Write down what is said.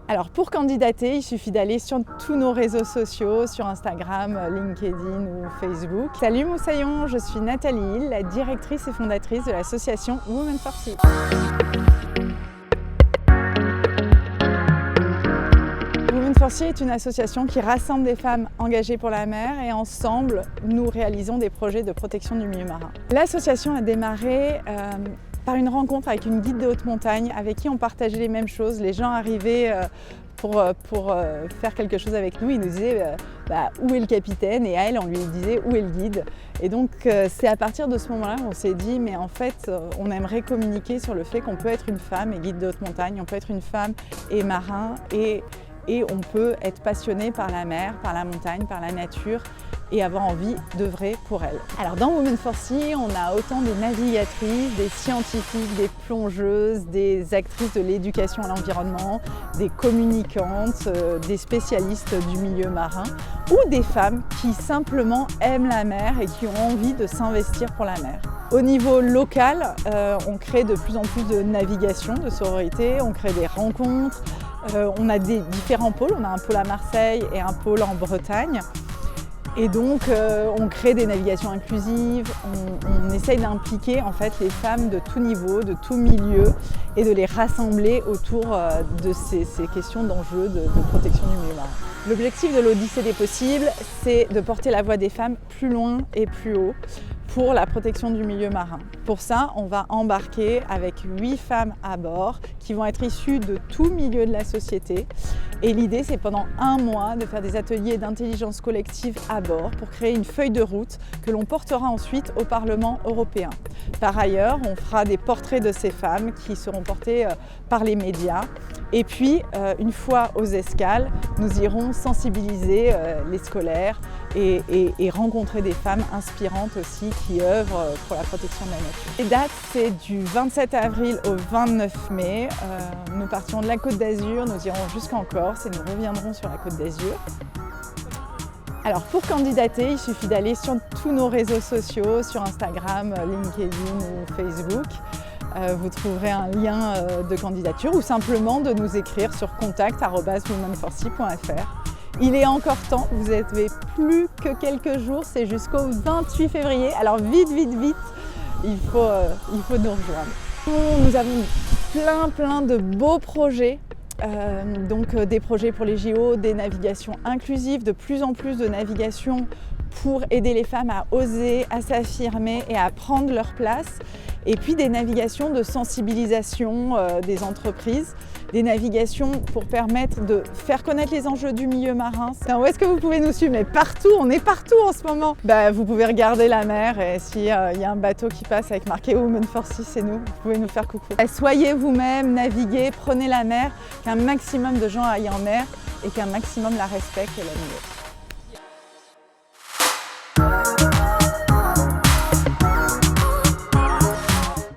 Alors pour candidater, il suffit d'aller sur tous nos réseaux sociaux, sur Instagram, LinkedIn ou Facebook. Salut Moussaillon, je suis Nathalie Hill, la directrice et fondatrice de l'association Women for Sea. Women for Sea est une association qui rassemble des femmes engagées pour la mer et ensemble, nous réalisons des projets de protection du milieu marin. L'association a démarré par une rencontre avec une guide de haute montagne avec qui on partageait les mêmes choses. Les gens arrivaient pour faire quelque chose avec nous, ils nous disaient où est le capitaine, et à elle on lui disait où est le guide. Et donc c'est à partir de ce moment-là qu'on s'est dit mais en fait on aimerait communiquer sur le fait qu'on peut être une femme et guide de haute montagne, on peut être une femme et marin et on peut être passionné par la mer, par la montagne, par la nature et avoir envie d'œuvrer pour elle. Alors dans Women for Sea, on a autant des navigatrices, des scientifiques, des plongeuses, des actrices de l'éducation à l'environnement, des communicantes, des spécialistes du milieu marin ou des femmes qui simplement aiment la mer et qui ont envie de s'investir pour la mer. Au niveau local, on crée de plus en plus de navigation, de sororité, on crée des rencontres, on a des différents pôles, on a un pôle à Marseille et un pôle en Bretagne. Et donc on crée des navigations inclusives, on essaye d'impliquer en fait les femmes de tout niveau, de tout milieu et de les rassembler autour de ces questions d'enjeux de protection du milieu marin. L'objectif de l'Odyssée des possibles, c'est de porter la voix des femmes plus loin et plus haut pour la protection du milieu marin. Pour ça, on va embarquer avec 8 femmes à bord qui vont être issues de tout milieu de la société. Et l'idée, c'est pendant 1 mois de faire des ateliers d'intelligence collective à bord pour créer une feuille de route que l'on portera ensuite au Parlement européen. Par ailleurs, on fera des portraits de ces femmes qui seront portés par les médias. Et puis, une fois aux escales, nous irons sensibiliser les scolaires et rencontrer des femmes inspirantes aussi qui œuvrent pour la protection de la nature. Les dates, c'est du 27 avril au 29 mai. Nous partirons de la Côte d'Azur, nous irons jusqu'en Corse et nous reviendrons sur la Côte d'Azur. Alors pour candidater, il suffit d'aller sur tous nos réseaux sociaux, sur Instagram, LinkedIn ou Facebook. Vous trouverez un lien de candidature ou simplement de nous écrire sur contact@womenforsea.fr. Il est encore temps, vous n'avez plus que quelques jours, c'est jusqu'au 28 février. Alors vite, il faut nous rejoindre. Nous avons plein de beaux projets. Donc des projets pour les JO, des navigations inclusives, de plus en plus de navigations pour aider les femmes à oser, à s'affirmer et à prendre leur place. Et puis des navigations de sensibilisation des entreprises, des navigations pour permettre de faire connaître les enjeux du milieu marin. Où est-ce que vous pouvez nous suivre? Mais partout, on est partout en ce moment. Vous pouvez regarder la mer et s'il y a un bateau qui passe avec marqué Women for Sea, c'est nous, vous pouvez nous faire coucou. Soyez vous-même, naviguez, prenez la mer, qu'un maximum de gens aillent en mer et qu'un maximum la respectent et l'aiment.